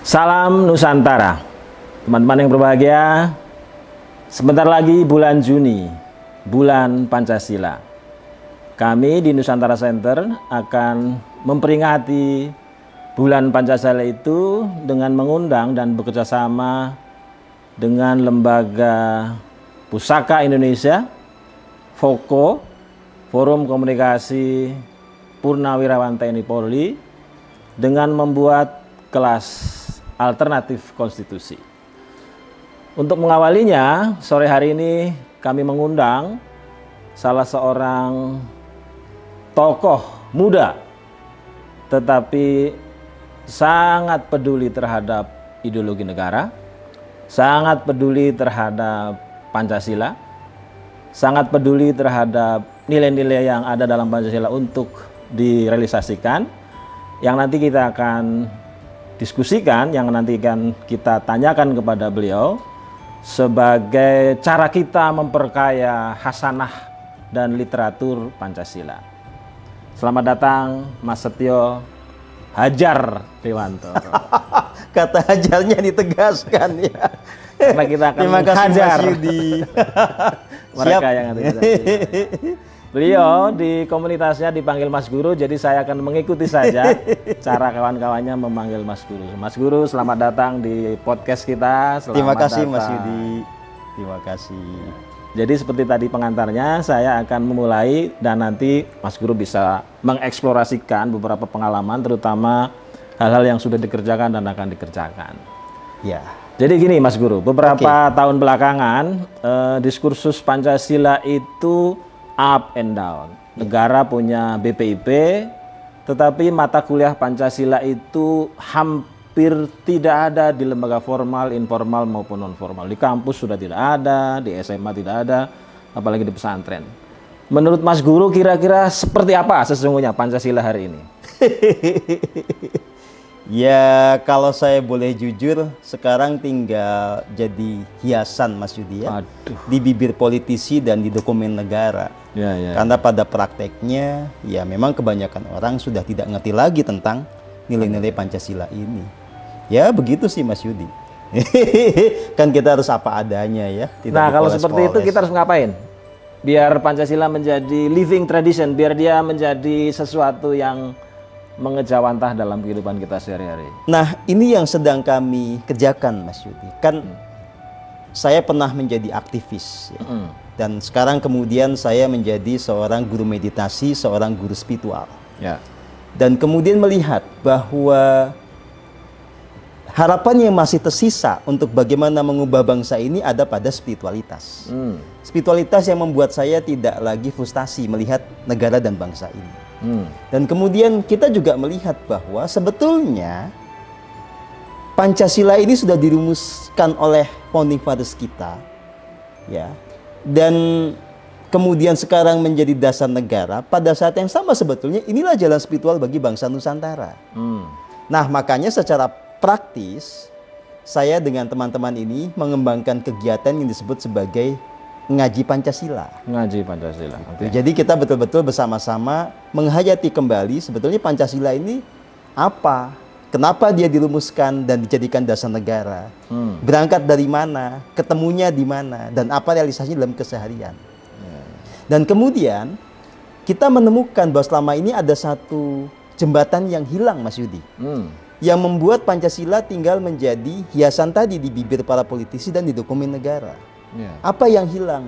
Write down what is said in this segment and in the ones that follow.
Salam Nusantara, teman-teman yang berbahagia. Sebentar lagi bulan Juni, bulan Pancasila. Kami di Nusantara Center akan memperingati bulan Pancasila itu dengan mengundang dan bekerjasama dengan Lembaga Pusaka Indonesia, FOKO, Forum Komunikasi Purnawirawan TNI Polri, dengan membuat kelas alternatif konstitusi. Untuk mengawalinya, sore hari ini kami mengundang salah seorang tokoh muda tetapi sangat peduli terhadap ideologi negara, sangat peduli terhadap Pancasila, sangat peduli terhadap nilai-nilai yang ada dalam Pancasila untuk direalisasikan, yang nanti kita akan diskusikan, yang nanti akan kita tanyakan kepada beliau sebagai cara kita memperkaya hasanah dan literatur Pancasila. Selamat datang Mas Setio Hadjar Dewanto. Kata hajarnya ditegaskan ya. Karena kita akan Terima kasih menghajar Mas Yudi. mereka yang ada di sana. Beliau di komunitasnya dipanggil Mas Guru, jadi saya akan mengikuti saja cara kawan-kawannya memanggil Mas Guru. Mas Guru, selamat datang di podcast kita. Terima kasih datang. Mas Yudi. Terima kasih. Jadi seperti tadi pengantarnya, saya akan memulai dan nanti Mas Guru bisa mengeksplorasikan beberapa pengalaman, terutama hal-hal yang sudah dikerjakan dan akan dikerjakan. Ya. Jadi gini Mas Guru, beberapa tahun belakangan diskursus Pancasila itu up and down. Negara punya BPIP, tetapi mata kuliah Pancasila itu hampir tidak ada di lembaga formal, informal maupun non formal. Di kampus sudah tidak ada, di SMA tidak ada, apalagi di pesantren. Menurut Mas Guru kira-kira seperti apa sesungguhnya Pancasila hari ini? Ya, kalau saya boleh jujur, sekarang tinggal jadi hiasan Mas Yudi ya. Aduh. Di bibir politisi dan di dokumen negara. Ya, ya. Karena pada prakteknya, ya memang kebanyakan orang sudah tidak ngerti lagi tentang nilai-nilai Pancasila ini. Ya begitu sih Mas Yudi. Kan kita harus apa adanya ya. Nah kalau seperti itu kita harus ngapain? Biar Pancasila menjadi living tradition, biar dia menjadi sesuatu yang mengejawantah dalam kehidupan kita sehari-hari. Nah ini yang sedang kami kerjakan Mas Yudi. Kan saya pernah menjadi aktivis ya. Dan sekarang kemudian saya menjadi seorang guru meditasi, seorang guru spiritual. Ya. Dan kemudian melihat bahwa harapan yang masih tersisa untuk bagaimana mengubah bangsa ini ada pada spiritualitas. Spiritualitas yang membuat saya tidak lagi frustasi melihat negara dan bangsa ini. Dan kemudian kita juga melihat bahwa sebetulnya Pancasila ini sudah dirumuskan oleh founding fathers kita, ya. Dan kemudian sekarang menjadi dasar negara. Pada saat yang sama sebetulnya inilah jalan spiritual bagi bangsa Nusantara. Nah makanya secara praktis saya dengan teman-teman ini mengembangkan kegiatan yang disebut sebagai ngaji Pancasila. Ngaji Pancasila. Okay. Jadi kita betul-betul bersama-sama menghayati kembali sebetulnya Pancasila ini apa, kenapa dia dirumuskan dan dijadikan dasar negara, berangkat dari mana, ketemunya di mana, dan apa realisasinya dalam keseharian. Dan kemudian kita menemukan bahwa selama ini ada satu jembatan yang hilang Mas Yudi, yang membuat Pancasila tinggal menjadi hiasan tadi di bibir para politisi dan di dokumen negara. Apa yang hilang?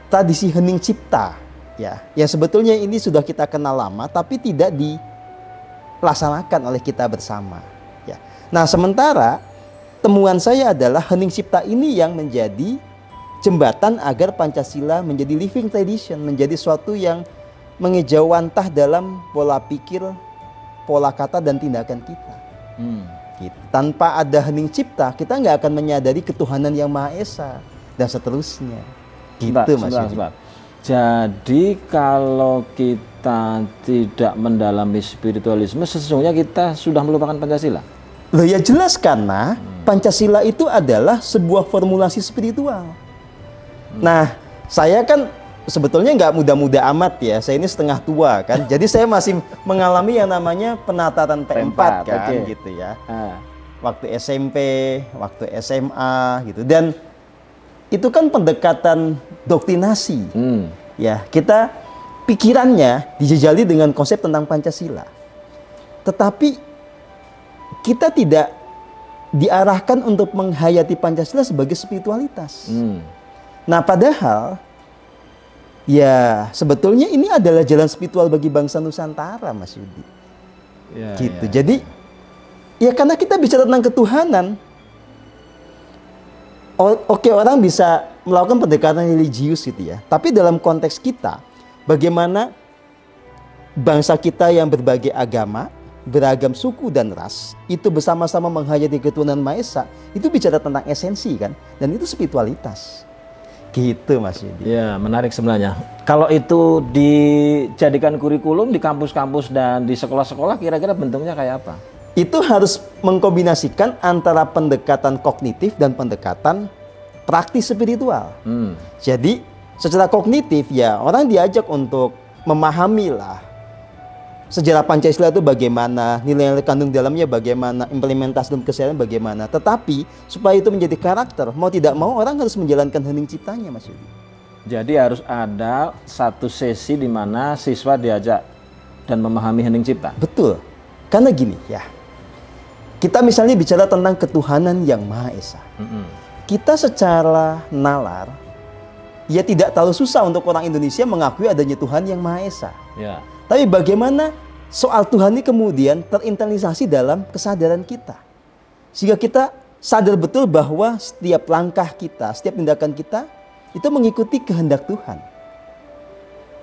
Tradisi hening cipta, ya, yang sebetulnya ini sudah kita kenal lama, tapi tidak dilaksanakan oleh kita bersama. Ya. Nah, sementara temuan saya adalah hening cipta ini yang menjadi jembatan agar Pancasila menjadi living tradition, menjadi suatu yang mengejawantah dalam pola pikir, pola kata dan tindakan kita. Tanpa ada hening cipta, kita nggak akan menyadari ketuhanan yang Maha Esa dan seterusnya. Gitu Mas Yudi. Jadi kalau kita tidak mendalami spiritualisme, sesungguhnya kita sudah melupakan Pancasila. Loh ya jelas karena Pancasila itu adalah sebuah formulasi spiritual. Nah, saya kan sebetulnya nggak muda-muda amat ya. Saya ini setengah tua kan. Jadi saya masih mengalami yang namanya penataran P4 kan, okay. gitu ya. waktu SMP, waktu SMA gitu. Dan itu kan pendekatan doktrinasi. Ya, kita pikirannya dijejali dengan konsep tentang Pancasila. Tetapi kita tidak diarahkan untuk menghayati Pancasila sebagai spiritualitas. Nah, padahal ya sebetulnya ini adalah jalan spiritual bagi bangsa Nusantara, Mas Yudi. Gitu. Jadi ya karena kita bicara tentang ketuhanan, oke, orang bisa melakukan pendekatan religius gitu ya. Tapi dalam konteks kita, bagaimana bangsa kita yang berbagai agama, beragam suku dan ras, itu bersama-sama menghayati ketuhanan Maha Esa, itu bicara tentang esensi kan, dan itu spiritualitas. Gitu Mas Yudi. Ya, menarik sebenarnya. Kalau itu dijadikan kurikulum di kampus-kampus dan di sekolah-sekolah, kira-kira bentuknya kayak apa? Itu harus mengkombinasikan antara pendekatan kognitif dan pendekatan praktis spiritual. Jadi secara kognitif ya orang diajak untuk memahami lah sejarah Pancasila itu bagaimana, nilai-nilai kandung dalamnya bagaimana, implementasi dalam keseharian bagaimana. Tetapi supaya itu menjadi karakter, mau tidak mau orang harus menjalankan hening ciptanya, Mas Yudi. Jadi harus ada satu sesi di mana siswa diajak dan memahami hening cipta. Betul. Karena gini ya, kita misalnya bicara tentang ketuhanan yang Maha Esa. Kita secara nalar, ya tidak terlalu susah untuk orang Indonesia mengakui adanya Tuhan yang Maha Esa. Ya. Tapi bagaimana soal Tuhan ini kemudian terinternalisasi dalam kesadaran kita. Sehingga kita sadar betul bahwa setiap langkah kita, setiap tindakan kita, itu mengikuti kehendak Tuhan.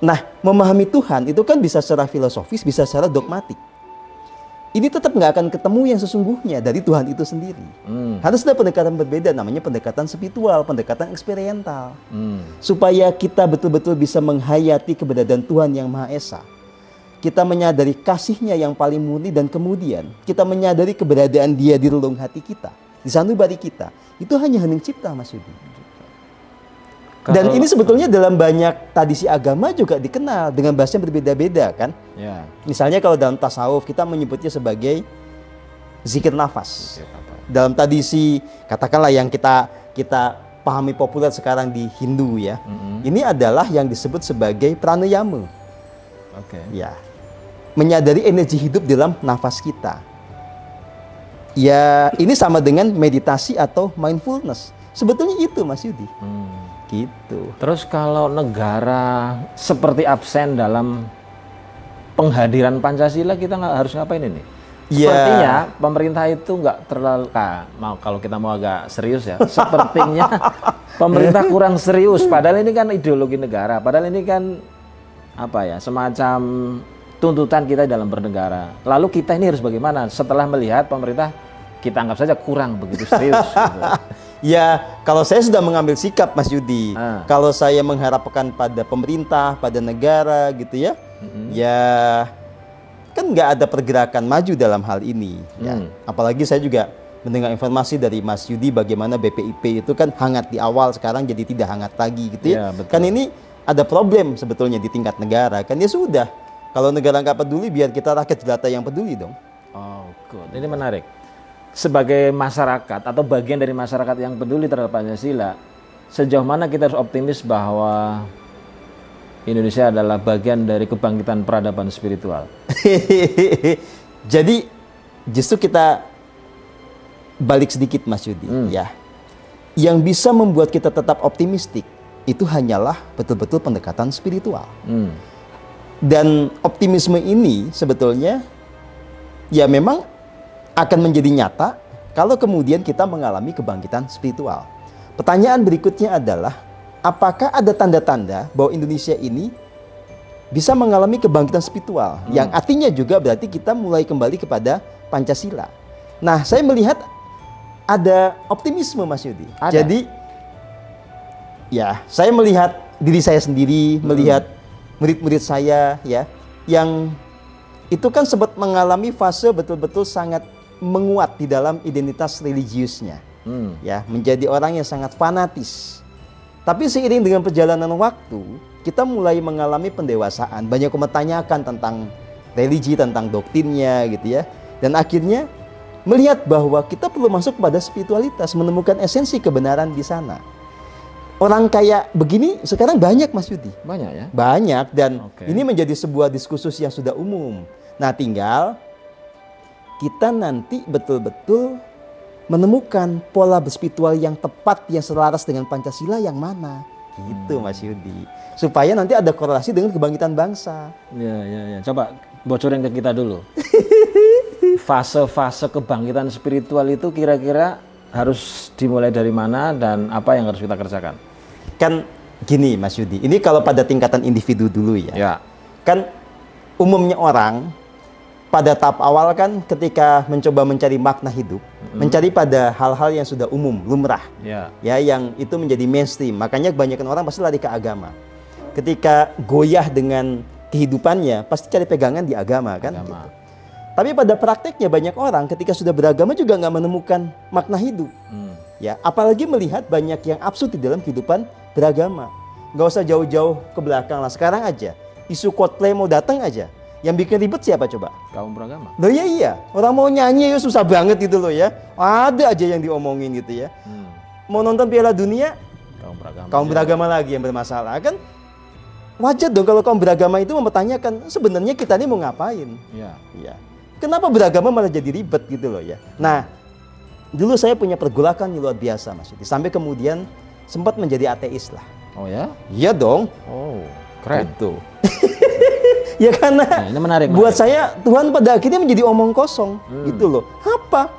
Nah, memahami Tuhan itu kan bisa secara filosofis, bisa secara dogmatik. Ini tetap nggak akan ketemu yang sesungguhnya dari Tuhan itu sendiri. Harus ada pendekatan berbeda, namanya pendekatan spiritual, pendekatan eksperiental. Supaya kita betul-betul bisa menghayati keberadaan Tuhan yang Maha Esa. Kita menyadari kasihnya yang paling murni dan kemudian kita menyadari keberadaan dia di relung hati kita, di sanubari kita. Itu hanya hening cipta, Mas Yudi. Dan ini sebetulnya dalam banyak tradisi agama juga dikenal dengan bahasa yang berbeda-beda kan. Ya. Misalnya kalau dalam tasawuf kita menyebutnya sebagai zikir nafas. Dalam tradisi katakanlah yang kita pahami populer sekarang di Hindu ya. Ini adalah yang disebut sebagai pranayama. Ya. Menyadari energi hidup dalam nafas kita. Ya, ini sama dengan meditasi atau mindfulness. Sebetulnya itu, Mas Yudi. Gitu. Terus kalau negara seperti absen dalam penghadiran Pancasila, kita harus ngapain ini? Sepertinya pemerintah itu nggak terlalu, kalau kita mau agak serius ya, sepertinya pemerintah kurang serius. Padahal ini kan ideologi negara. Padahal ini kan apa ya, semacam tuntutan kita dalam bernegara. Lalu kita ini harus bagaimana setelah melihat pemerintah kita anggap saja kurang begitu serius gitu. Ya, kalau saya sudah mengambil sikap, Mas Yudi, kalau saya mengharapkan pada pemerintah, pada negara gitu ya, ya kan nggak ada pergerakan maju dalam hal ini. Ya. Apalagi saya juga mendengar informasi dari Mas Yudi bagaimana BPIP itu kan hangat di awal, sekarang jadi tidak hangat lagi gitu ya. Kan ini ada problem sebetulnya di tingkat negara. Kan ya sudah, kalau negara nggak peduli, biar kita rakyat jelata yang peduli dong. Oh, good. Ini menarik. Sebagai masyarakat atau bagian dari masyarakat yang peduli terhadap Pancasila, sejauh mana kita harus optimis bahwa Indonesia adalah bagian dari kebangkitan peradaban spiritual? Jadi justru kita balik sedikit, Mas Yudi, ya. Yang bisa membuat kita tetap optimistik itu hanyalah betul-betul pendekatan spiritual. Dan optimisme ini sebetulnya ya memang akan menjadi nyata kalau kemudian kita mengalami kebangkitan spiritual. Pertanyaan berikutnya adalah, apakah ada tanda-tanda bahwa Indonesia ini bisa mengalami kebangkitan spiritual? Yang artinya juga berarti kita mulai kembali kepada Pancasila. Nah, saya melihat ada optimisme, Mas Yudi. Jadi, ya, saya melihat diri saya sendiri, melihat murid-murid saya, ya, yang itu kan sempat mengalami fase betul-betul sangat menguat di dalam identitas religiusnya, ya, menjadi orang yang sangat fanatis. Tapi seiring dengan perjalanan waktu, kita mulai mengalami pendewasaan, banyak mempertanyakan tentang religi, tentang doktrinnya, gitu ya. Dan akhirnya melihat bahwa kita perlu masuk pada spiritualitas, menemukan esensi kebenaran di sana. Orang kayak begini sekarang banyak, Mas Yudi. Banyak ya? Banyak, dan ini menjadi sebuah diskursus yang sudah umum. Nah, tinggal kita nanti betul-betul menemukan pola berspiritual yang tepat, yang selaras dengan Pancasila yang mana. Gitu, Mas Yudi. Supaya nanti ada korelasi dengan kebangkitan bangsa. Ya. Coba bocorin ke kita dulu. Fase-fase kebangkitan spiritual itu kira-kira harus dimulai dari mana dan apa yang harus kita kerjakan? Kan gini, Mas Yudi, ini kalau pada tingkatan individu dulu ya. Ya. Kan umumnya orang pada tahap awal kan ketika mencoba mencari makna hidup, mencari pada hal-hal yang sudah umum, lumrah. Ya, yang itu menjadi mainstream. Makanya kebanyakan orang pasti lari ke agama. Ketika goyah dengan kehidupannya, pasti cari pegangan di agama kan. Gitu. Tapi pada prakteknya banyak orang ketika sudah beragama juga nggak menemukan makna hidup. Ya, apalagi melihat banyak yang absurd di dalam kehidupan beragama. Nggak usah jauh-jauh ke belakang lah. Sekarang aja, isu Coldplay mau datang aja. Yang bikin ribet siapa coba? Kaum beragama. Loh iya. Orang mau nyanyi ya susah banget gitu loh ya. Ada aja yang diomongin gitu ya. Mau nonton Piala Dunia, kaum beragama lagi yang bermasalah kan. Wajar dong kalau kaum beragama itu mempertanyakan sebenarnya kita ini mau ngapain. Iya. Kenapa beragama malah jadi ribet gitu loh ya. Nah, dulu saya punya pergolakan yang luar biasa, Mas Yudi. Sampai kemudian sempat menjadi ateis lah. Oh ya? Iya dong. Oh, keren. Gitu. Ya karena ini menarik, buat saya Tuhan pada akhirnya menjadi omong kosong gitu loh. Apa?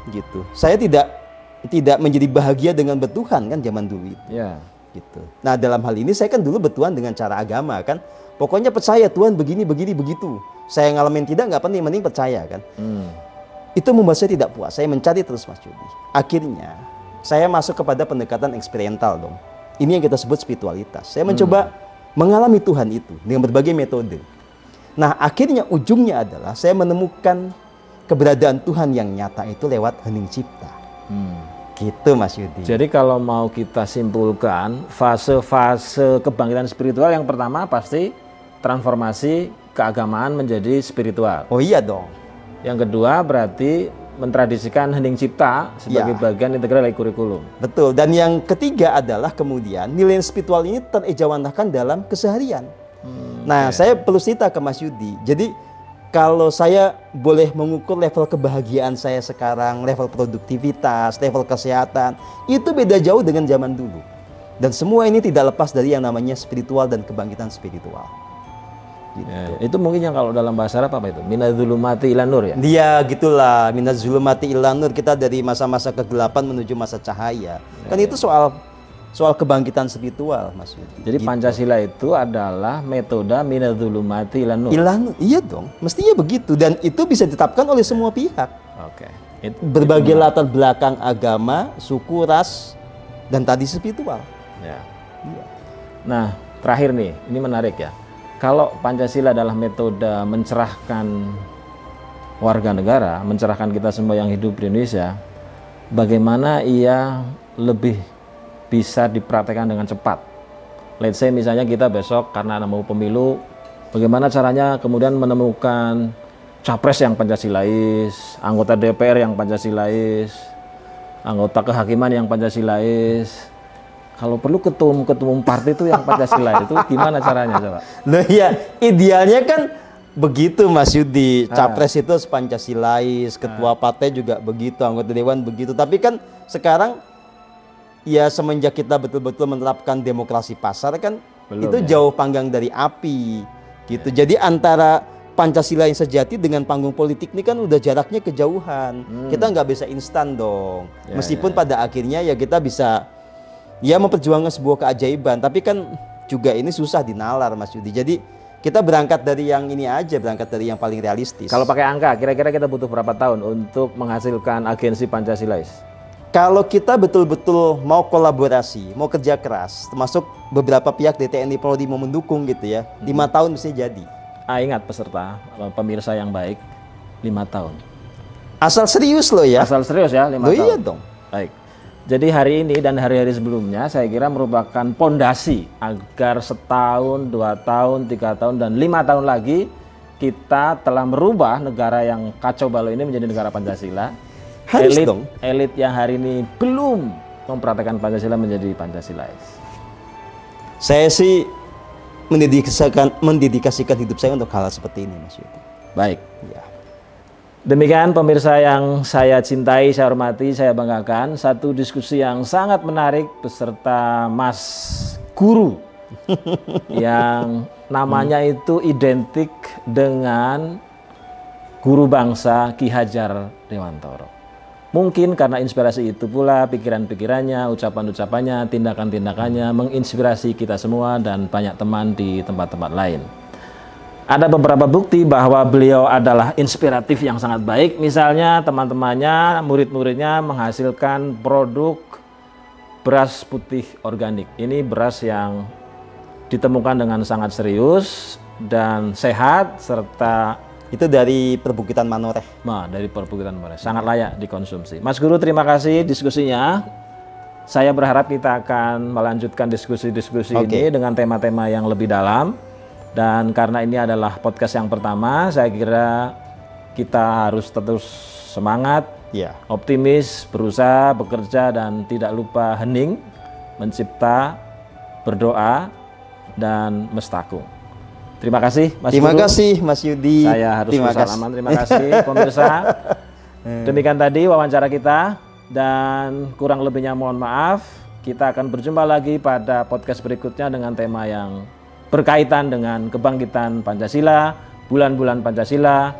Gitu. Saya tidak menjadi bahagia dengan bertuhan kan zaman dulu itu. Ya. Gitu. Nah, dalam hal ini saya kan dulu bertuhan dengan cara agama kan. Pokoknya percaya Tuhan begini begitu. Saya ngalamin tidak nggak penting, mending percaya kan. Itu membuat saya tidak puas. Saya mencari terus, Mas Yudi. Akhirnya saya masuk kepada pendekatan eksperimental dong. Ini yang kita sebut spiritualitas. Saya mencoba mengalami Tuhan itu dengan berbagai metode. Nah, akhirnya ujungnya adalah saya menemukan keberadaan Tuhan yang nyata itu lewat hening cipta. Gitu, Mas Yudi. Jadi kalau mau kita simpulkan, fase-fase kebangkitan spiritual yang pertama pasti transformasi keagamaan menjadi spiritual. Oh iya dong. Yang kedua berarti mentradisikan hening cipta sebagai bagian integral dari kurikulum. Betul. Dan yang ketiga adalah kemudian nilai spiritual ini terejawantahkan dalam keseharian. Nah, saya perlu cerita ke Mas Yudi. Jadi kalau saya boleh mengukur level kebahagiaan saya sekarang, level produktivitas, level kesehatan, itu beda jauh dengan zaman dulu. Dan semua ini tidak lepas dari yang namanya spiritual dan kebangkitan spiritual. Gitu. Ya, itu mungkin yang kalau dalam bahasa Arab apa itu? Minadzulumati ilan nur ya? Dia gitulah, minadzulumati ilan nur, kita dari masa-masa kegelapan menuju masa cahaya. Kan itu soal kebangkitan spiritual, Mas Yudi. Jadi gitu. Pancasila itu adalah metode minadzulumati ilan nur. Iya dong, mestinya begitu, dan itu bisa ditetapkan oleh semua pihak. Oke. Berbagai latar belakang agama, suku, ras, dan tadi spiritual. Ya. Iya. Nah, terakhir nih, ini menarik ya. Kalau Pancasila adalah metode mencerahkan warga negara, mencerahkan kita semua yang hidup di Indonesia, bagaimana ia lebih bisa dipraktekkan dengan cepat? Let's say misalnya kita besok karena mau pemilu, bagaimana caranya kemudian menemukan capres yang Pancasilais, anggota DPR yang Pancasilais, anggota kehakiman yang Pancasilais. Kalau perlu ketum partai itu yang Pancasila itu gimana caranya coba? Loh ya, idealnya kan begitu, Mas Yudi. Capres itu Pancasilais, ketua partai juga begitu, anggota dewan begitu. Tapi kan sekarang ya semenjak kita betul-betul menerapkan demokrasi pasar kan itu jauh panggang dari api gitu. Jadi antara Pancasila yang sejati dengan panggung politik ini kan udah jaraknya kejauhan. Kita nggak bisa instan dong. Meskipun pada akhirnya ya kita bisa memperjuangkan sebuah keajaiban, tapi kan juga ini susah dinalar, Mas Yudi. Jadi kita berangkat dari yang ini aja, berangkat dari yang paling realistis. Kalau pakai angka, kira-kira kita butuh berapa tahun untuk menghasilkan agensi Pancasilais? Kalau kita betul-betul mau kolaborasi, mau kerja keras, termasuk beberapa pihak di TNI Polri mau mendukung gitu ya, 5 tahun bisa jadi. Ingat peserta, pemirsa yang baik, 5 tahun. Asal serius loh ya. Asal serius ya, 5 tahun. Iya dong. Baik. Jadi hari ini dan hari-hari sebelumnya saya kira merupakan pondasi agar setahun, 2 tahun, 3 tahun, dan 5 tahun lagi kita telah merubah negara yang kacau balau ini menjadi negara Pancasila. Harus dong. Elit yang hari ini belum mempraktekkan Pancasila menjadi Pancasilais. Saya sih mendedikasikan hidup saya untuk hal seperti ini, Mas Yudi. Baik. Ya. Demikian pemirsa yang saya cintai, saya hormati, saya banggakan. Satu diskusi yang sangat menarik beserta Mas Guru yang namanya itu identik dengan guru bangsa Ki Hajar Dewantoro. Mungkin karena inspirasi itu pula pikiran-pikirannya, ucapan-ucapannya, tindakan-tindakannya menginspirasi kita semua dan banyak teman di tempat-tempat lain. Ada beberapa bukti bahwa beliau adalah inspiratif yang sangat baik. Misalnya teman-temannya, murid-muridnya menghasilkan produk beras putih organik. Ini beras yang ditemukan dengan sangat serius dan sehat, serta itu dari perbukitan Manoreh. Dari perbukitan Manoreh, sangat layak dikonsumsi. Mas Guru, terima kasih diskusinya. Saya berharap kita akan melanjutkan diskusi-diskusi ini dengan tema-tema yang lebih dalam. Dan karena ini adalah podcast yang pertama, saya kira kita harus terus semangat, optimis, berusaha, bekerja, dan tidak lupa hening, mencipta, berdoa, dan mestakung. Terima kasih Mas Terima Guru. kasih Mas Yudi. Saya harus bersalaman. Terima kasih pemirsa. Demikian tadi wawancara kita, dan kurang lebihnya mohon maaf. Kita akan berjumpa lagi pada podcast berikutnya dengan tema yang berkaitan dengan kebangkitan Pancasila, bulan-bulan Pancasila,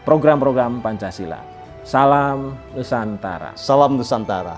program-program Pancasila. Salam Nusantara. Salam Nusantara.